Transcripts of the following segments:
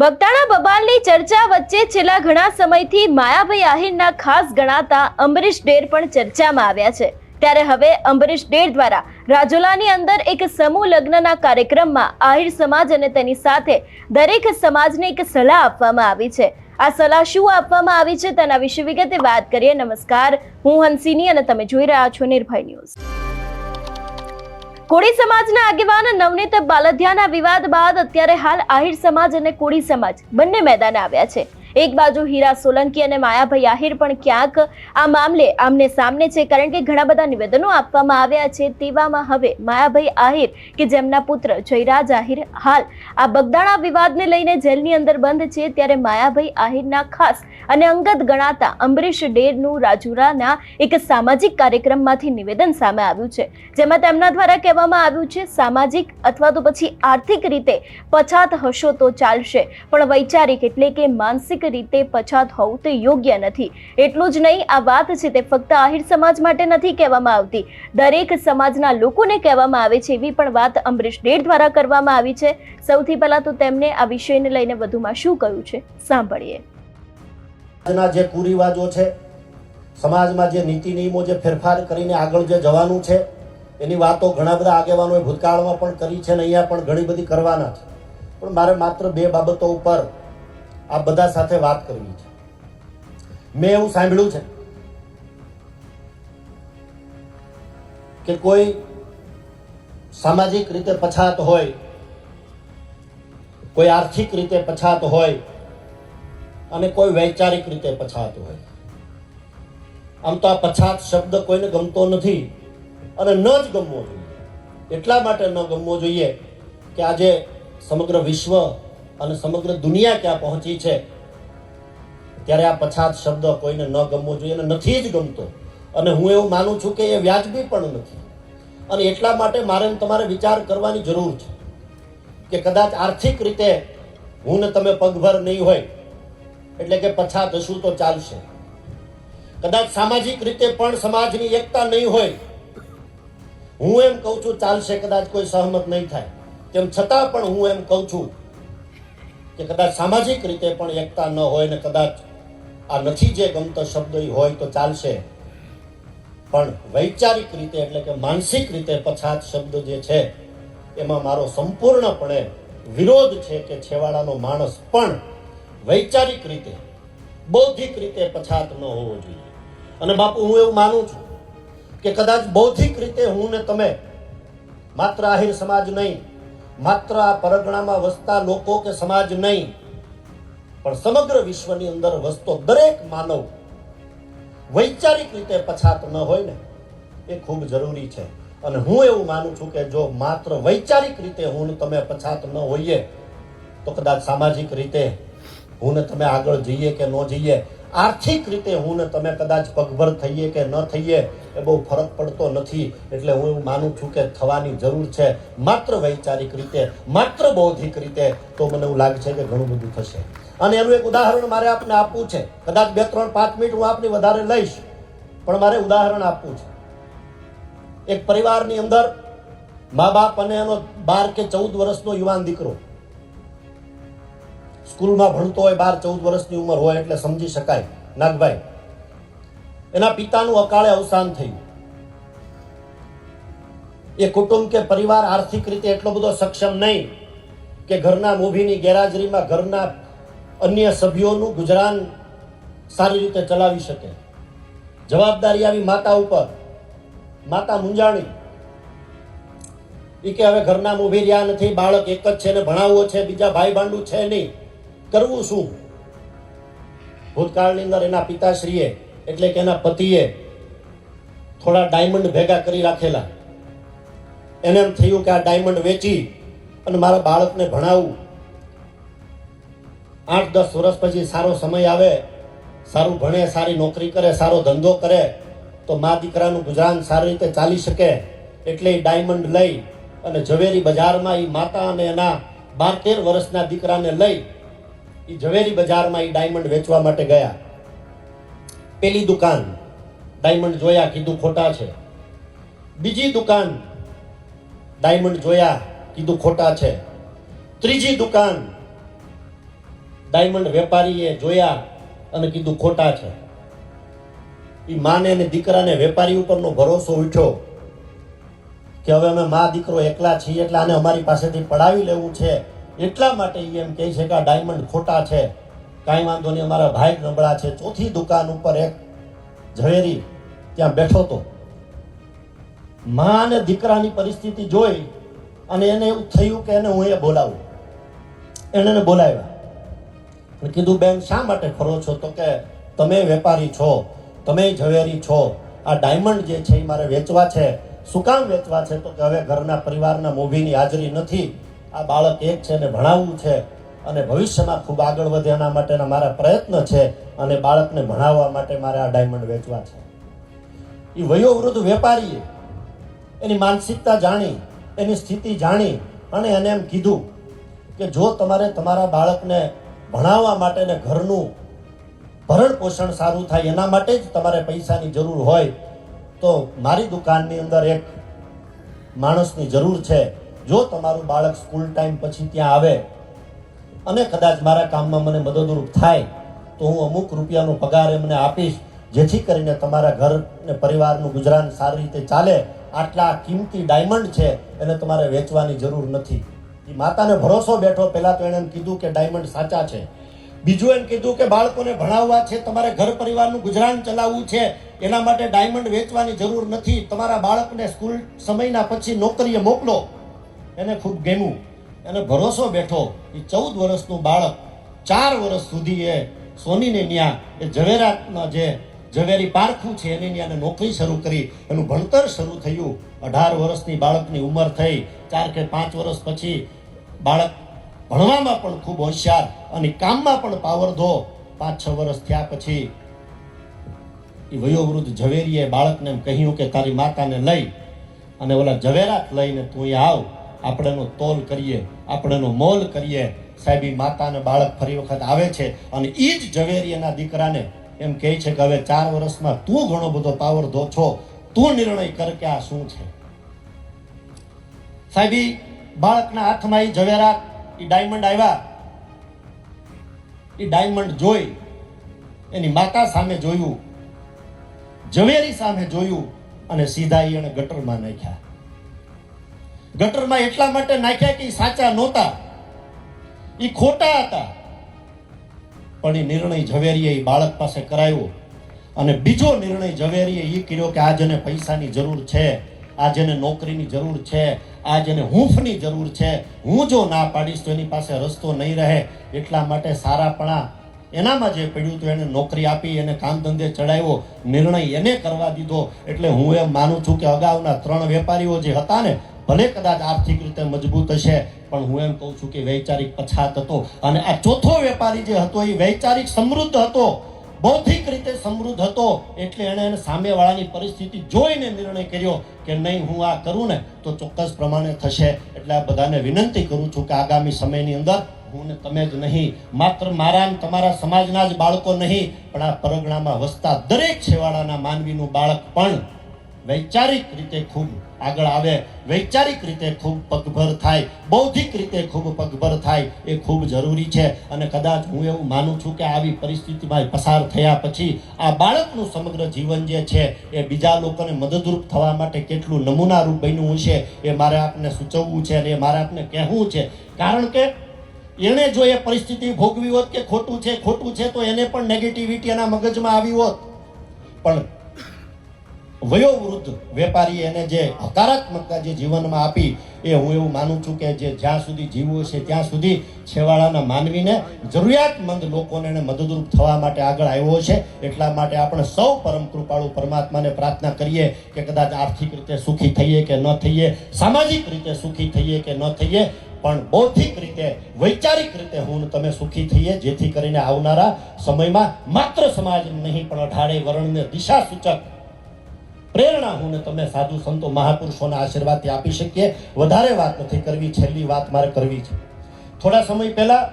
બગદાણા બબાલની ચર્ચા વચ્ચે છેલ્લા ઘણા સમયથી માયાભાઈ આહિરના ખાસ ગણાતા અંબરીશ ડેર પણ ચર્ચામાં આવ્યા છે। ત્યારે હવે અંબરીશ ડેર દ્વારા રાજોલાની અંદર એક સમૂહ લગ્નના કાર્યક્રમમાં આહિર સમાજ અને તેની સાથે દરેક સમાજને એક સલાહ આપવામાં આવી છે। આ સલાહ શું આપવામાં આવી છે તેના વિશે વિગતે વાત કરીએ। નમસ્કાર, હું હંસિની અને તમે જોઈ રહ્યા છો નિર્ભય ન્યૂઝ। કોળી સમાજના આગેવાન નવનીત બાલધિયાના વિવાદ બાદ અત્યારે હાલ આહિર સમાજ અને કોળી સમાજ બંને મેદાને આવ્યા છે। એક બાજુ હીરા સોલંકી અને માયાભાઈ આહિર પણ ક્યાંક આ મામલે આમને સામને છે, કારણ કે ઘણા બધા નિવેદનો આપવામાં આવ્યા છે। તેવામાં હવે માયાભાઈ આહિર કે જેમના પુત્ર જયરાજ આહિર હાલ આ બગદાણા વિવાદને લઈને જેલની અંદર બંધ છે, ત્યારે માયાભાઈ આહિરના ખાસ અને અંગત ગણાતા અંબરીશ ડેરનું રાજુરાના એક સામાજિક કાર્યક્રમમાંથી નિવેદન સામે આવ્યું છે, જેમાં તેમના દ્વારા કહેવામાં આવ્યું છે સામાજિક અથવા તો પછી આર્થિક રીતે પછાત હશો તો ચાલશે, પણ વૈચારિક એટલે કે માનસિક રીતે પછાત હોવું તે યોગ્ય નથી। એટલું જ નહીં, આ વાત છે તે ફક્ત આહિર સમાજ માટે નથી કહેવામાં આવતી, દરેક સમાજના લોકોને કહેવામાં આવે છે, એવી પણ વાત અંબરીશ ડેર દ્વારા કરવામાં આવી છે। સૌથી પહેલા તો તેમને આ વિષયને લઈને વધુમાં શું કહ્યું છે સાંભળીએ। જે કુરિવાજો છે, સમાજમાં જે નીતિ નિયમો જે ફેરફાર કરીને આગળ જે જવાનું છે એની વાતો ઘણા બધા આગેવાનોએ ભૂતકાળમાં પણ કરી છે અને અહીંયા પણ ઘણી બધી કરવાના છે, પણ મારે માત્ર બે બાબતો ઉપર આ બધા સાથે વાત કરવી છે। મેં એવું સાંભળ્યું છે કે કોઈ સામાજિક રીતે પછાત હોય, કોઈ આર્થિક રીતે પછાત હોય અને કોઈ વૈચારિક રીતે પછાત હોય। આમ તો આ પછાત શબ્દ કોઈને ગમતો નથી અને ન જ ગમવો જોઈએ। એટલા માટે ન ગમવો જોઈએ કે આજે સમગ્ર વિશ્વ અને સમગ્ર દુનિયા ક્યાં પહોંચી છે, ત્યારે આ પછાત શબ્દ કોઈને ન ગમવો જોઈએ અને નથી જ ગમતો, અને હું એવું માનું છું કે એ વ્યાજબી પણ નથી। અને એટલા માટે મારે તમારે વિચાર કરવાની જરૂર છે કે કદાચ આર્થિક રીતે હું ને તમે પગભર નહીં હોય એટલે કે પછાત હશું તો ચાલશે, કદાચ સામાજિક રીતે પણ સમાજની એકતા નહીં હોય, હું એમ કહું છું ચાલશે, કદાચ કોઈ સહમત નહીં થાય, તેમ છતાં પણ હું એમ કહું છું કે કદાચ સામાજિક રીતે પણ એકતા ન હોય ને કદાચ આ નથી જે ગમતો શબ્દ હોય તો ચાલશે, પણ વૈચારિક રીતે એટલે કે માનસિક રીતે પછાત શબ્દ જે છે એમાં મારો સંપૂર્ણપણે વિરોધ છે કે છેવાડાનો માણસ પણ વૈચારિક રીતે બૌદ્ધિક રીતે પછાત ન હોવો જોઈએ। અને બાપુ, હું એવું માનું છું કે કદાચ બૌદ્ધિક રીતે હું ને તમે માત્ર આહિર સમાજ નહીં, માત્ર આ પરગણામાં વસતા લોકો કે સમાજ નહીં, પણ સમગ્ર વિશ્વની અંદર વસતો દરેક માનવ વૈચારિક રીતે પછાત ન હોય ને એ ખૂબ જરૂરી છે। અને હું એવું માનું છું કે જો માત્ર વૈચારિક રીતે હું ને તમે પછાત ન હોઈએ તો કદાચ સામાજિક રીતે હું ને તમે આગળ જઈએ કે ન જઈએ, આર્થિક રીતે હું ને તમે કદાચ પગભર થઈએ કે ન થઈએ એ બહુ ફરક પડતો નથી। એટલે હું એવું માનું છું કે થવાની જરૂર છે માત્ર વૈચારિક રીતે, માત્ર બૌદ્ધિક રીતે, તો મને એવું લાગે છે કે ઘણું બધું થશે। અને એનું એક ઉદાહરણ મારે આપને આપવું છે, કદાચ 2, 3, 5 મિનિટ હું આપની વધારે લઈશ, પણ મારે ઉદાહરણ આપવું છે। એક પરિવારની અંદર મા બાપ અને એનો 12 કે 14 વર્ષનો યુવાન દીકરો સ્કૂલમાં ભણતો હોય, 12, 14 વર્ષની ઉંમર હોય એટલે સમજી શકાય। નાગભાઈ, એના પિતાનું અકાળે અવસાન થયું। એ કુટુંબ કે પરિવાર આર્થિક રીતે એટલો બધો સક્ષમ નહીં કે ઘરના મોભીની ગેરહાજરીમાં ઘરના અન્ય સભ્યોનું ગુજરાન સારી રીતે ચલાવી શકે। જવાબદારી આવી માતા ઉપર, માતા મૂંઝાણી, એ કે હવે ઘરના મોભી રહ્યા નથી, બાળક એક જ છે ને ભણાવવો છે, બીજા ભાઈ ભાંડું છે નહીં, કરવું શું? ભૂતકાળની અંદર એના પિતાશ્રીએ એટલે કે એના પતિએ થોડા ડાયમંડ ભેગા કરી રાખેલા। એને એમ થયું કે આ ડાયમંડ વેચી અને મારા બાળકને ભણાવવું, 8-10 વર્ષ પછી સારો સમય આવે, સારું ભણે, સારી નોકરી કરે, સારો ધંધો કરે તો મા દીકરાનું ગુજરાન સારી રીતે ચાલી શકે, એટલે એ ડાયમંડ લઈ અને ઝવેરી બજારમાં એ માતા અને એના 12-13 વર્ષના દીકરાને લઈ એ ઝવેરી બજારમાં એ ડાયમંડ વેચવા માટે ગયા। પેલી દુકાન ડાયમંડ જોયા, કીધું ખોટા છે। બીજી દુકાન ડાયમંડ જોયા, કીધું ખોટા છે। ત્રીજી દુકાન ડાયમંડ વેપારીએ જોયા અને કીધું ખોટા છે. એ માને અને દીકરાને વેપારી ઉપરનો ભરોસો ઉઠ્યો કે હવે અમે મા દીકરો એકલા છીએ એટલે આને અમારી પાસેથી પડાવી લેવું છે, એટલા માટે એ એમ કહે છે કે આ ડાયમંડ ખોટા છે. કાંઈ વાંધો નહીં, અમારા ભાઈ નબળા છે. ચોથી દુકાન ઉપર એક ઝવેરી ત્યાં બેઠો હતો. મા અને દીકરાની પરિસ્થિતિ જોઈ અને એને એવું થયું કે એને હું એ બોલાવું. એને બોલાવ્યા અને કીધું, બેન શા માટે ફરો છો? તો કે તમે વેપારી છો, તમે ઝવેરી છો, આ ડાયમંડ જે છે એ મારે વેચવા છે. શું કામ વેચવા છે? તો કે હવે ઘરના પરિવારના મોભીની હાજરી નથી, આ બાળક એક છે ને ભણાવવું છે અને ભવિષ્યમાં ખૂબ આગળ વધે એના માટેના મારા પ્રયત્ન છે અને બાળકને ભણાવવા માટે મારે આ ડાયમંડ વેચવા છે. એ વયોવૃદ્ધ વેપારીએ એની માનસિકતા જાણી, એની સ્થિતિ જાણી અને એને એમ કીધું કે જો તમારે તમારા બાળકને ભણાવવા માટે ને ઘરનું ભરણ પોષણ સારું થાય એના માટે જ તમારે પૈસાની જરૂર હોય તો મારી દુકાનની અંદર એક માણસની જરૂર છે. જો તમારું બાળક સ્કૂલ ટાઈમ પછી ત્યાં આવે અને કદાચ મારા કામમાં મને મદદરૂપ થાય તો હું અમુક રૂપિયાનો પગાર એમને આપીશ, જેથી કરીને તમારા ઘર ને પરિવારનું ગુજરાન સારી રીતે ચાલે. આટલા કિંમતી ડાયમંડ છે, એને તમારે વેચવાની જરૂર નથી. એ માતાને ભરોસો બેઠો. પહેલા તો એણે એમ કીધું કે ડાયમંડ સાચા છે. બીજું એમ કીધું કે બાળકોને ભણાવવા છે, તમારે ઘર પરિવારનું ગુજરાન ચલાવવું છે, એના માટે ડાયમંડ વેચવાની જરૂર નથી. તમારા બાળકને સ્કૂલ સમયના પછી નોકરીએ મોકલો. એને ખૂબ ગમ્યું, એને ભરોસો બેઠો. એ 14 વર્ષનું બાળક 4 વર્ષ સુધી એ સોનીને ન્યા એ ઝવેરાતના જે ઝવેરી પારખું છે એની ન્યાને નોકરી શરૂ કરી, એનું ભણતર શરૂ થયું. 18 વર્ષની બાળકની ઉંમર થઈ. 4 કે 5 વર્ષ પછી બાળક ભણવામાં પણ ખૂબ હોશિયાર અને કામમાં પણ પાવરધો. 5-6 વર્ષ થયા પછી એ વયોવૃદ્ધ ઝવેરીએ બાળકને એમ કહ્યું કે તારી માતાને લઈ અને ઓલા ઝવેરાત લઈને તું અહીં આવ, આપણે એનો તોલ કરીએ, આપણે એનો મોલ કરીએ. સાહેબ, એ માતા અને બાળક ફરી વખત આવે છે અને એ જ ઝવેરી એના દીકરાને એમ કહે છે કે હવે 4 વર્ષમાં તું ઘણો બધો પાવરધો છો, તું નિર્ણય કર કે આ શું છે. સાહેબ, બાળકના હાથમાં એ ઝવેરાત, એ ડાયમંડ આવ્યા. એ ડાયમંડ જોઈ એની માતા સામે જોયું, ઝવેરી સામે જોયું અને સીધા એને ગટરમાં નાખ્યા. ગટરમાં એટલા માટે નાખ્યા કે સાચા નહોતા, એ ખોટા હતા. પણ એ નિર્ણય ઝવેરીએ એ બાળક પાસે કરાયો અને બીજો નિર્ણય ઝવેરીએ એ કર્યો કે આ જેને પૈસાની જરૂર છે, આ જેને નોકરીની જરૂર છે, આ જેને હૂંફની જરૂર છે, હું જો ના પાડીશ તો એની પાસે રસ્તો નહીં રહે. એટલા માટે સારાપણા એનામાં જે પડ્યું તો એને નોકરી આપી, એને કામ ધંધે ચડાવ્યો, નિર્ણય એને કરવા દીધો. એટલે હું એમ માનું છું કે અગાઉના 3 વેપારીઓ જે હતા ને, ભલે કદાચ આર્થિક રીતે મજબૂત હશે પણ હું એમ કહું છું કે વૈચારિક પછાત હતો. અને આ ચોથો વેપારી જે હતો એ વૈચારિક સમૃદ્ધ હતો, બૌદ્ધિક રીતે સમૃદ્ધ હતો. એટલે એણે સામેવાળાની પરિસ્થિતિ જોઈને નિર્ણય કર્યો કે નહીં, હું આ કરું ને તો ચોક્કસ પ્રમાણે થશે. એટલે આ બધાને વિનંતી કરું છું કે આગામી સમયની અંદર હું ને તમે જ નહીં, માત્ર મારા ને તમારા સમાજના જ બાળકો નહીં પણ આ પરગણામાં વસતા દરેક છેવાડાના માનવીનું બાળક પણ વૈચારિક રીતે ખૂબ આગળ આવે, વૈચારિક રીતે ખૂબ પગભર થાય, બૌદ્ધિક રીતે ખૂબ પગભર થાય, એ ખૂબ જરૂરી છે. અને કદાચ હું એવું માનું છું કે આવી પરિસ્થિતિમાં પસાર થયા પછી આ બાળકનું સમગ્ર જીવન જે છે એ બીજા લોકોને મદદરૂપ થવા માટે કેટલું નમૂનારૂપ બન્યું હશે એ મારે આપને સૂચવવું છે અને એ મારે આપને કહેવું છે. કારણ કે એણે જો એ પરિસ્થિતિ ભોગવી હોત કે ખોટું છે તો એને પણ નેગેટિવિટી એના મગજમાં આવી હોત. પણ વયોવૃદ્ધ વેપારી એને જે હકારાત્મકતા જે જીવનમાં આપી એ હું એવું માનું છું કે જે જ્યાં સુધી જીવવું છે ત્યાં સુધી છેવાડાના માનવીને, જરૂરિયાતમંદ લોકોને એને મદદરૂપ થવા માટે આગળ આવ્યો છે. એટલા માટે આપણે સૌ પરમ કૃપાળુ પરમાત્માને પ્રાર્થના કરીએ કે કદાચ આર્થિક રીતે સુખી થઈએ કે ન થઈએ, સામાજિક રીતે સુખી થઈએ કે ન થઈએ, પણ બૌદ્ધિક રીતે, વૈચારિક રીતે હું તમે સુખી થઈએ, જેથી કરીને આવનારા સમયમાં માત્ર સમાજ નહીં પણ 18 વર્ણને દિશા સૂચક પ્રેરણા હું ને તમે સાધુ સંતો મહાપુરુષોના આશીર્વાદથી આપી શકીએ. વધારે વાત નથી કરવી, છેલ્લી વાત મારે કરવી છે. થોડા સમય પહેલા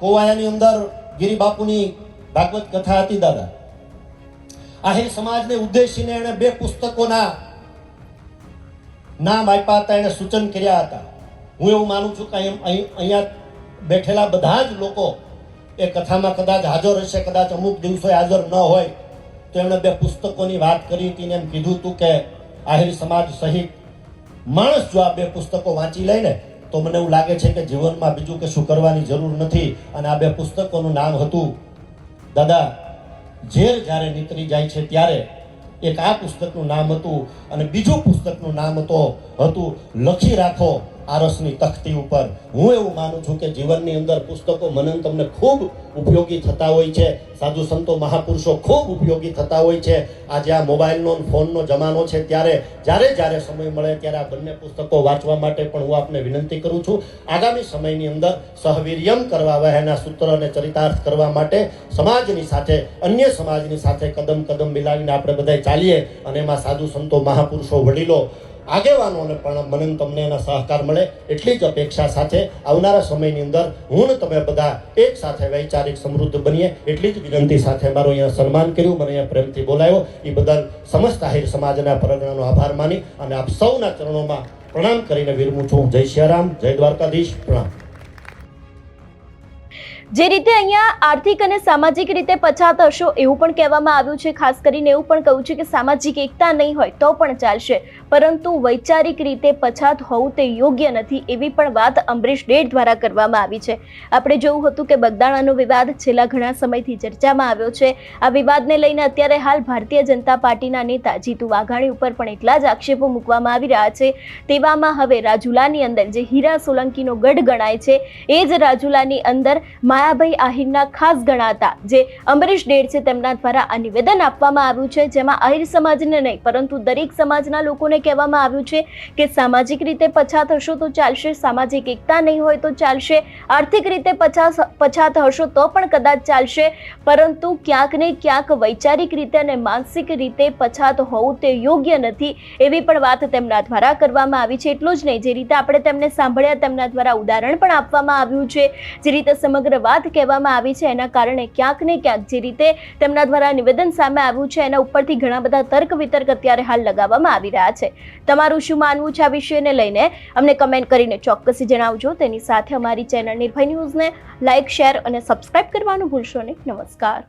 કોવાયાની અંદર ગિરિબાપુની ભાગવત કથા હતી. દાદા આહિર સમાજને ઉદ્દેશીને એણે 2 પુસ્તકોના નામ આપ્યા હતા, એણે સૂચન કર્યા હતા. હું એવું માનું છું કે અહીંયા બેઠેલા બધા જ લોકો એ કથામાં કદાચ હાજર હશે, કદાચ અમુક દિવસે હાજર ન હોય, તો એમણે 2 પુસ્તકોની વાત કરી હતી ને એમ કીધું હતું કે આહિર સમાજ સહિત માણસ જો આ 2 પુસ્તકો વાંચી લે ને તો મને એવું લાગે છે કે જીવનમાં બીજું કશું કરવાની જરૂર નથી. અને આ 2 પુસ્તકોનું નામ હતું દાદા ઝેર જ્યારે નીકળી જાય છે ત્યારે. એક આ પુસ્તકનું નામ હતું અને બીજું પુસ્તકનું નામ હતું લખી રાખો આરસની તખતી ઉપર. હું એવું માનું છું કે જીવનની અંદર પુસ્તકો મને તમને ખૂબ ઉપયોગી થતા હોય છે, સાધુ સંતો મહાપુરુષો ખૂબ ઉપયોગી થતા હોય છે. આજે આ મોબાઈલનો ફોનનો જમાનો છે ત્યારે જ્યારે સમય મળે ત્યારે આ બંને પુસ્તકો વાંચવા માટે પણ હું આપને વિનંતી કરું છું. આગામી સમયની અંદર સહવીર્યમ કરવા વહેના સૂત્ર અને ચરિતાર્થ કરવા માટે સમાજની સાથે, અન્ય સમાજની સાથે કદમ મિલાવીને આપણે બધા ચાલીએ અને એમાં સાધુ સંતો મહાપુરુષો વડીલો આગેવાનોને પણ મને તમને એના સહકાર મળે એટલી જ અપેક્ષા સાથે આવનારા સમયની અંદર હું ને તમે બધા એક સાથે વૈચારિક સમૃદ્ધ બનીએ એટલી જ વિનંતી સાથે મારું અહીંયા સન્માન કર્યું, મને અહીંયા પ્રેમથી બોલાવ્યો એ બદલ સમસ્ત આહિર સમાજના પરગણાનો આભાર માની અને આપ સૌના ચરણોમાં પ્રણામ કરીને વિરમું છું. જય સિયારામ, જય દ્વારકાધીશ, પ્રણામ. જે રીતે અહીંયા આર્થિક અને સામાજિક રીતે પછાત હશો એવું પણ કહેવામાં આવ્યું છે. ખાસ કરીને એવું પણ કહ્યું છે કે સામાજિક એકતા નહીં હોય તો પણ ચાલશે, પરંતુ વૈચારિક રીતે પછાત હોવું તે યોગ્ય નથી, એવી પણ વાત અમરીશ ડેડ દ્વારા કરવામાં આવી છે. આપણે જોયું હતું કે બગદાણાનો વિવાદ છેલ્લા ઘણા સમયથી ચર્ચામાં આવ્યો છે. આ વિવાદને લઈને અત્યારે હાલ ભારતીય જનતા પાર્ટીના નેતા જીતુ વાઘાણી ઉપર પણ એટલા જ આક્ષેપો મૂકવામાં આવી રહ્યા છે. તેવામાં હવે રાજુલાની અંદર જે હીરા સોલંકીનો ગઢ ગણાય છે એ જ રાજુલાની અંદર માયાભાઈ આહિરના ખાસ ગણાતા જે અમરીશ ડેડ છે તેમના દ્વારા આ નિવેદન આપવામાં આવ્યું છે, જેમાં આહિર સમાજને નહીં પરંતુ દરેક સમાજના લોકોને કહેવામાં આવ્યું છે કે સામાજિક રીતે પછાત હશો તો ચાલશે, સામાજિક એકતા નહીં હોય તો ચાલશે, આર્થિક રીતે પછાત હશો તો પણ કદાચ ચાલશે, પરંતુ ક્યાંક ને ક્યાંક વૈચારિક રીતે અને માનસિક રીતે પછાત હોવું તે યોગ્ય નથી, એવી પણ વાત તેમના દ્વારા કરવામાં આવી છે. એટલું જ નહીં, જે રીતે આપણે તેમને સાંભળ્યા તેમના દ્વારા ઉદાહરણ પણ આપવામાં આવ્યું છે, જે રીતે સમગ્ર વાત કહેવામાં આવી છે એના કારણે ક્યાંક ને ક્યાંક જે રીતે તેમના દ્વારા નિવેદન સામે આવ્યું છે એના ઉપરથી ઘણા બધા તર્ક વિતર્ક અત્યારે હાલ લગાવવામાં આવી રહ્યા છે. તમારું શું માનવું છે આ વિષયને લઈને અમને કમેન્ટ કરીને ચોક્કસ જણાવજો. તેની સાથે અમારી ચેનલ નિર્ભય ન્યૂઝને લાઇક, શેર અને સબસ્ક્રાઇબ કરવાનું ભૂલશો નહીં. નમસ્કાર.